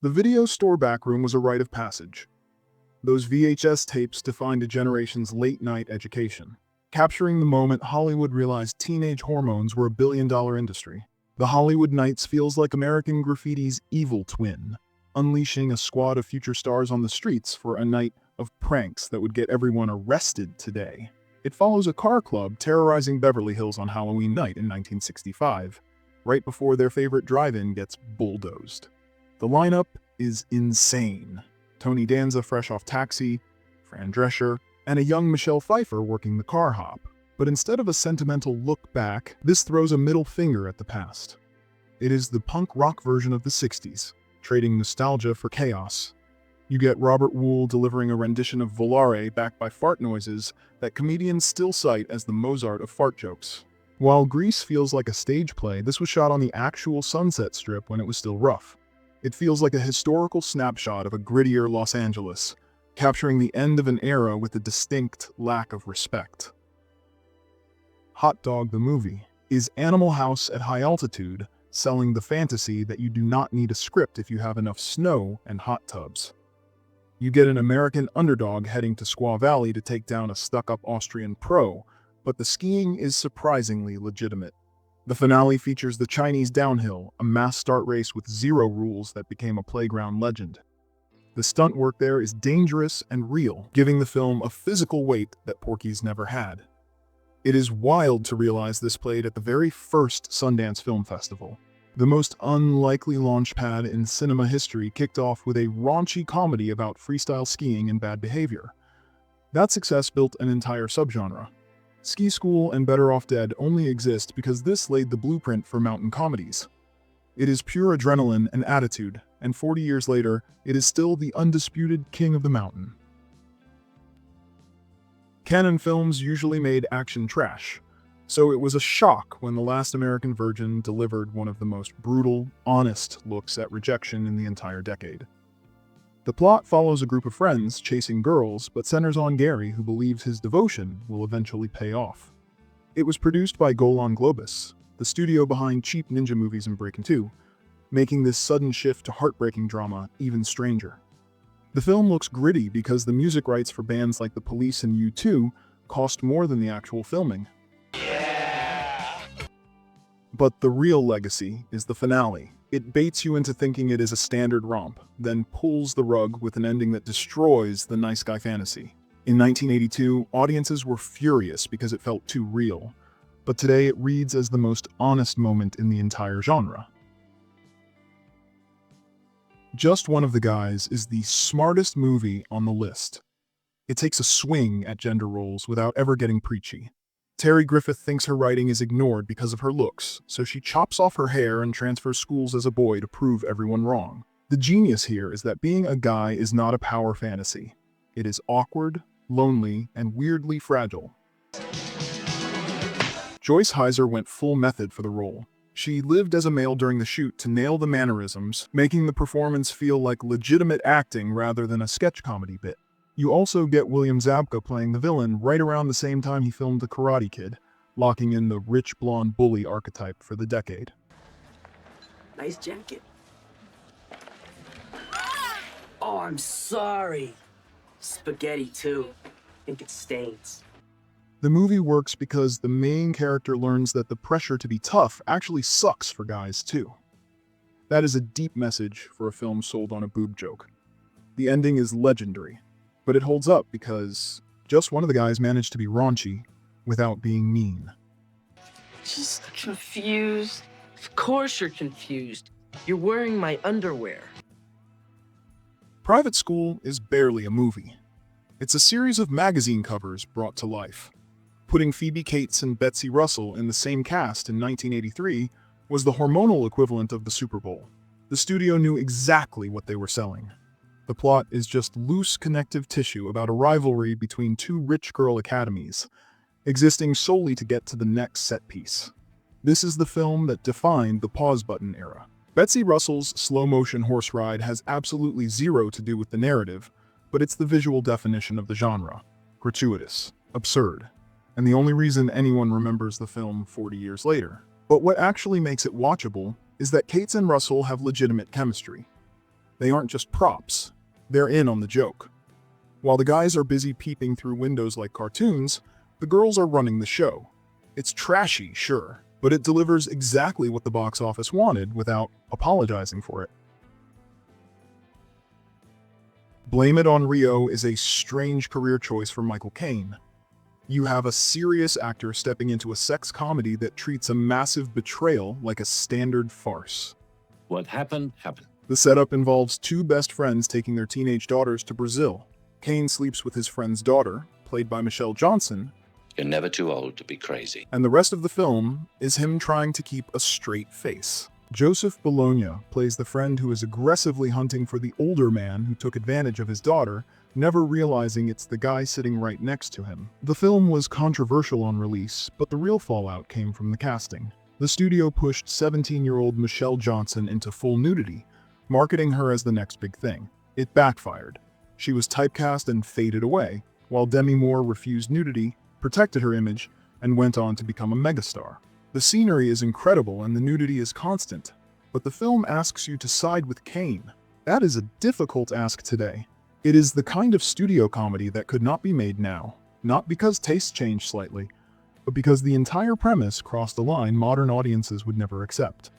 The video store backroom was a rite of passage. Those VHS tapes defined a generation's late-night education. Capturing the moment Hollywood realized teenage hormones were a billion-dollar industry. The Hollywood Nights feels like American Graffiti's evil twin, unleashing a squad of future stars on the streets for a night of pranks that would get everyone arrested today. It follows a car club terrorizing Beverly Hills on Halloween night in 1965, right before their favorite drive-in gets bulldozed. The lineup is insane. Tony Danza fresh off Taxi, Fran Drescher, and a young Michelle Pfeiffer working the car hop. But instead of a sentimental look back, this throws a middle finger at the past. It is the punk rock version of the 60s, trading nostalgia for chaos. You get Robert Wool delivering a rendition of Volare backed by fart noises that comedians still cite as the Mozart of fart jokes. While Grease feels like a stage play, this was shot on the actual Sunset Strip when it was still rough. It feels like a historical snapshot of a grittier Los Angeles, capturing the end of an era with a distinct lack of respect. Hot Dog the Movie is Animal House at high altitude, selling the fantasy that you do not need a script if you have enough snow and hot tubs. You get an American underdog heading to Squaw Valley to take down a stuck-up Austrian pro, but the skiing is surprisingly legitimate. The finale features the Chinese downhill, a mass start race with zero rules that became a playground legend. The stunt work there is dangerous and real, giving the film a physical weight that Porky's never had. It is wild to realize this played at the very first Sundance Film Festival. The most unlikely launchpad in cinema history kicked off with a raunchy comedy about freestyle skiing and bad behavior. That success built an entire subgenre. Ski School and Better Off Dead only exist because this laid the blueprint for mountain comedies. It is pure adrenaline and attitude, and 40 years later, it is still the undisputed king of the mountain. Canon Films usually made action trash, so it was a shock when The Last American Virgin delivered one of the most brutal, honest looks at rejection in the entire decade. The plot follows a group of friends chasing girls, but centers on Gary, who believes his devotion will eventually pay off. It was produced by Golan Globus, the studio behind cheap ninja movies and Breakin' 2, making this sudden shift to heartbreaking drama even stranger. The film looks gritty because the music rights for bands like The Police and U2 cost more than the actual filming. But the real legacy is the finale. It baits you into thinking it is a standard romp, then pulls the rug with an ending that destroys the nice guy fantasy. In 1982, audiences were furious because it felt too real, but today it reads as the most honest moment in the entire genre. Just One of the Guys is the smartest movie on the list. It takes a swing at gender roles without ever getting preachy. Terry Griffith thinks her writing is ignored because of her looks, so she chops off her hair and transfers schools as a boy to prove everyone wrong. The genius here is that being a guy is not a power fantasy. It is awkward, lonely, and weirdly fragile. Joyce Heiser went full method for the role. She lived as a male during the shoot to nail the mannerisms, making the performance feel like legitimate acting rather than a sketch comedy bit. You also get William Zabka playing the villain right around the same time he filmed The Karate Kid, locking in the rich blonde bully archetype for the decade. Nice jacket. Oh, I'm sorry. Spaghetti, too. I think it stains. The movie works because the main character learns that the pressure to be tough actually sucks for guys, too. That is a deep message for a film sold on a boob joke. The ending is legendary. But it holds up because just one of the guys managed to be raunchy without being mean. Just confused. Of course you're confused. You're wearing my underwear. Private School is barely a movie. It's a series of magazine covers brought to life. Putting Phoebe Cates and Betsy Russell in the same cast in 1983 was the hormonal equivalent of the Super Bowl. The studio knew exactly what they were selling. The plot is just loose connective tissue about a rivalry between two rich girl academies, existing solely to get to the next set piece. This is the film that defined the pause button era. Betsy Russell's slow-motion horse ride has absolutely zero to do with the narrative, but it's the visual definition of the genre. Gratuitous, absurd, and the only reason anyone remembers the film 40 years later. But what actually makes it watchable is that Cates and Russell have legitimate chemistry. They aren't just props. They're in on the joke. While the guys are busy peeping through windows like cartoons, the girls are running the show. It's trashy, sure, but it delivers exactly what the box office wanted without apologizing for it. Blame It on Rio is a strange career choice for Michael Caine. You have a serious actor stepping into a sex comedy that treats a massive betrayal like a standard farce. What happened, happened. The setup involves two best friends taking their teenage daughters to Brazil. Caine sleeps with his friend's daughter, played by Michelle Johnson, You're never too old to be crazy. and the rest of the film is him trying to keep a straight face. Joseph Bologna plays the friend who is aggressively hunting for the older man who took advantage of his daughter, never realizing it's the guy sitting right next to him. The film was controversial on release, but the real fallout came from the casting. The studio pushed 17-year-old Michelle Johnson into full nudity, marketing her as the next big thing. It backfired. She was typecast and faded away, while Demi Moore refused nudity, protected her image, and went on to become a megastar. The scenery is incredible and the nudity is constant, but the film asks you to side with Caine. That is a difficult ask today. It is the kind of studio comedy that could not be made now, not because tastes changed slightly, but because the entire premise crossed a line modern audiences would never accept.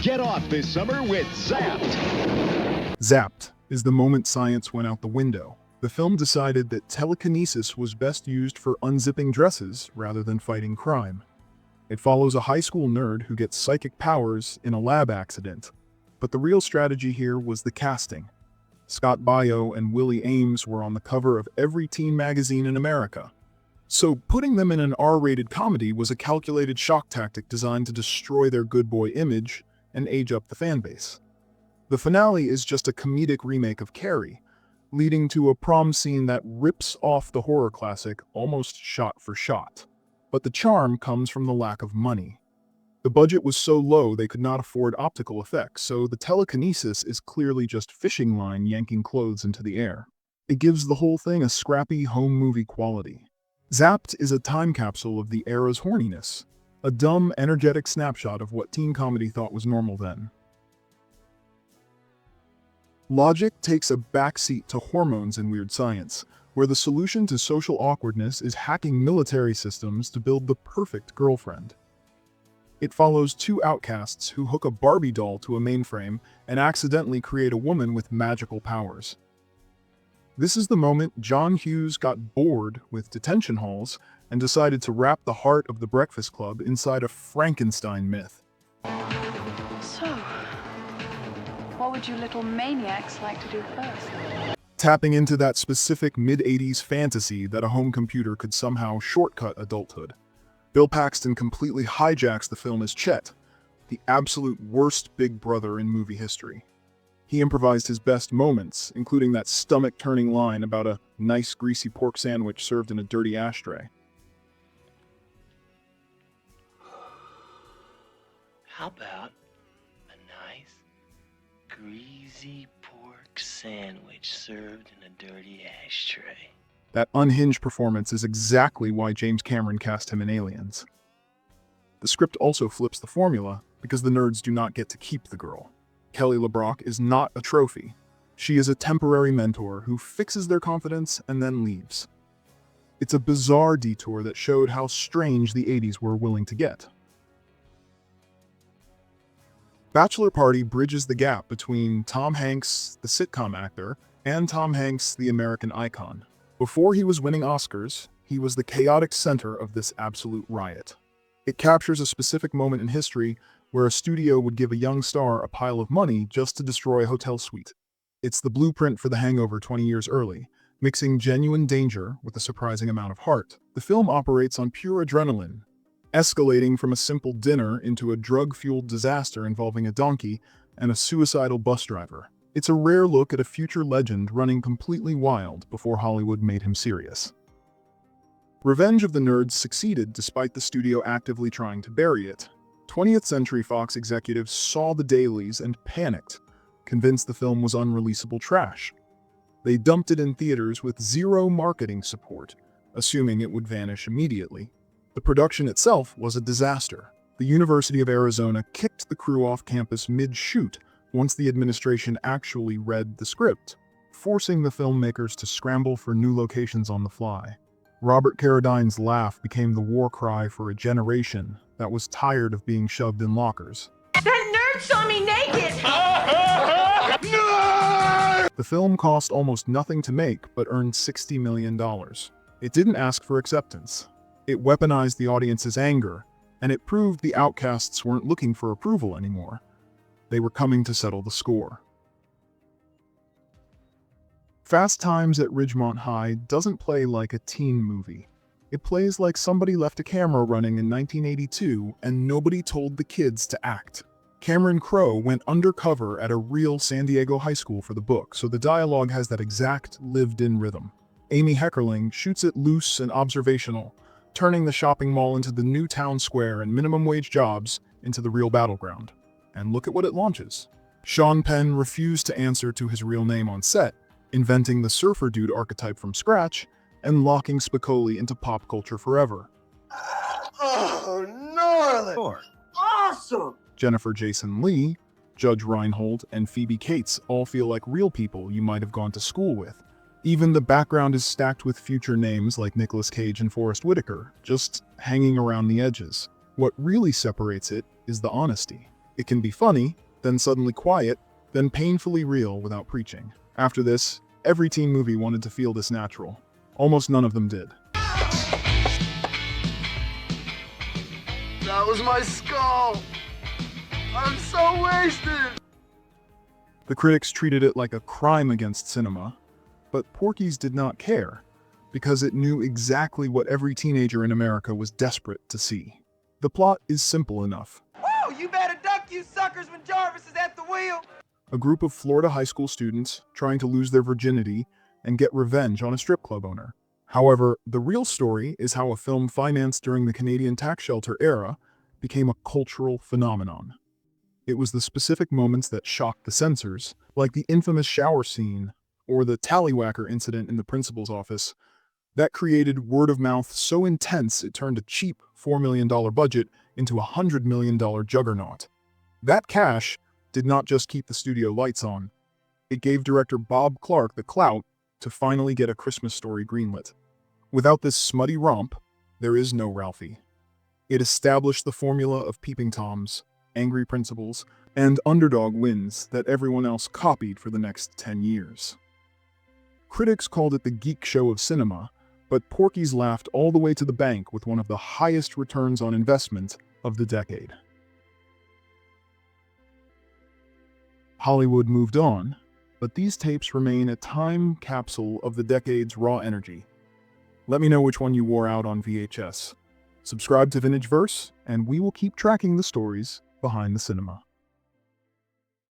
Get off this summer with Zapped. Zapped is the moment science went out the window. The film decided that telekinesis was best used for unzipping dresses rather than fighting crime. It follows a high school nerd who gets psychic powers in a lab accident. But the real strategy here was the casting. Scott Baio and Willie Ames were on the cover of every teen magazine in America. So putting them in an R-rated comedy was a calculated shock tactic designed to destroy their good boy image and age up the fanbase. The finale is just a comedic remake of Carrie, leading to a prom scene that rips off the horror classic almost shot for shot. But the charm comes from the lack of money. The budget was so low they could not afford optical effects, so the telekinesis is clearly just fishing line yanking clothes into the air. It gives the whole thing a scrappy home movie quality. Zapped is a time capsule of the era's horniness, a dumb, energetic snapshot of what teen comedy thought was normal then. Logic takes a backseat to hormones and weird science, where the solution to social awkwardness is hacking military systems to build the perfect girlfriend. It follows two outcasts who hook a Barbie doll to a mainframe and accidentally create a woman with magical powers. This is the moment John Hughes got bored with detention halls and decided to wrap the heart of the Breakfast Club inside a Frankenstein myth. So, what would you little maniacs like to do first? Tapping into that specific mid-80s fantasy that a home computer could somehow shortcut adulthood. Bill Paxton completely hijacks the film as Chet, the absolute worst big brother in movie history. He improvised his best moments, including that stomach-turning line about a nice greasy pork sandwich served in a dirty ashtray. How about a nice, greasy pork sandwich served in a dirty ashtray? That unhinged performance is exactly why James Cameron cast him in Aliens. The script also flips the formula because the nerds do not get to keep the girl. Kelly LeBrock is not a trophy. She is a temporary mentor who fixes their confidence and then leaves. It's a bizarre detour that showed how strange the 80s were willing to get. Bachelor Party bridges the gap between Tom Hanks, the sitcom actor, and Tom Hanks, the American icon. Before he was winning Oscars, he was the chaotic center of this absolute riot. It captures a specific moment in history where a studio would give a young star a pile of money just to destroy a hotel suite. It's the blueprint for The Hangover 20 years early, mixing genuine danger with a surprising amount of heart. The film operates on pure adrenaline, escalating from a simple dinner into a drug-fueled disaster involving a donkey and a suicidal bus driver. It's a rare look at a future legend running completely wild before Hollywood made him serious. Revenge of the Nerds succeeded despite the studio actively trying to bury it. 20th Century Fox executives saw the dailies and panicked, convinced the film was unreleasable trash. They dumped it in theaters with zero marketing support, assuming it would vanish immediately. The production itself was a disaster. The University of Arizona kicked the crew off campus mid-shoot, once the administration actually read the script, forcing the filmmakers to scramble for new locations on the fly. Robert Carradine's laugh became the war cry for a generation that was tired of being shoved in lockers. That nerd saw me naked! The film cost almost nothing to make, but earned $60 million. It didn't ask for acceptance. It weaponized the audience's anger, and it proved the outcasts weren't looking for approval anymore. They were coming to settle the score. Fast Times at Ridgemont High doesn't play like a teen movie. It plays like somebody left a camera running in 1982 and nobody told the kids to act. Cameron Crowe went undercover at a real San Diego high school for the book, so the dialogue has that exact lived-in rhythm. Amy Heckerling shoots it loose and observational, turning the shopping mall into the new town square and minimum wage jobs into the real battleground. And look at what it launches. Sean Penn refused to answer to his real name on set, inventing the surfer dude archetype from scratch and locking Spicoli into pop culture forever. Oh, gnarly! Awesome! Jennifer Jason Leigh, Judge Reinhold, and Phoebe Cates all feel like real people you might have gone to school with. Even the background is stacked with future names like Nicolas Cage and Forrest Whitaker, just hanging around the edges. What really separates it is the honesty. It can be funny, then suddenly quiet, then painfully real without preaching. After this, every teen movie wanted to feel this natural. Almost none of them did. That was my skull! I'm so wasted! The critics treated it like a crime against cinema, but Porky's did not care, because it knew exactly what every teenager in America was desperate to see. The plot is simple enough. Woo! You better duck, you suckers, when Jarvis is at the wheel! A group of Florida high school students trying to lose their virginity and get revenge on a strip club owner. However, the real story is how a film financed during the Canadian tax shelter era became a cultural phenomenon. It was the specific moments that shocked the censors, like the infamous shower scene or the tallywhacker incident in the principal's office, that created word of mouth so intense it turned a cheap $4 million budget into a $100 million juggernaut. That cash did not just keep the studio lights on. It gave director Bob Clark the clout to finally get A Christmas Story greenlit. Without this smutty romp, there is no Ralphie. It established the formula of peeping toms, angry principals, and underdog wins that everyone else copied for the next 10 years. Critics called it the geek show of cinema, but Porky's laughed all the way to the bank with one of the highest returns on investment of the decade. Hollywood moved on, but these tapes remain a time capsule of the decade's raw energy. Let me know which one you wore out on VHS. Subscribe to VintageVerse, and we will keep tracking the stories behind the cinema.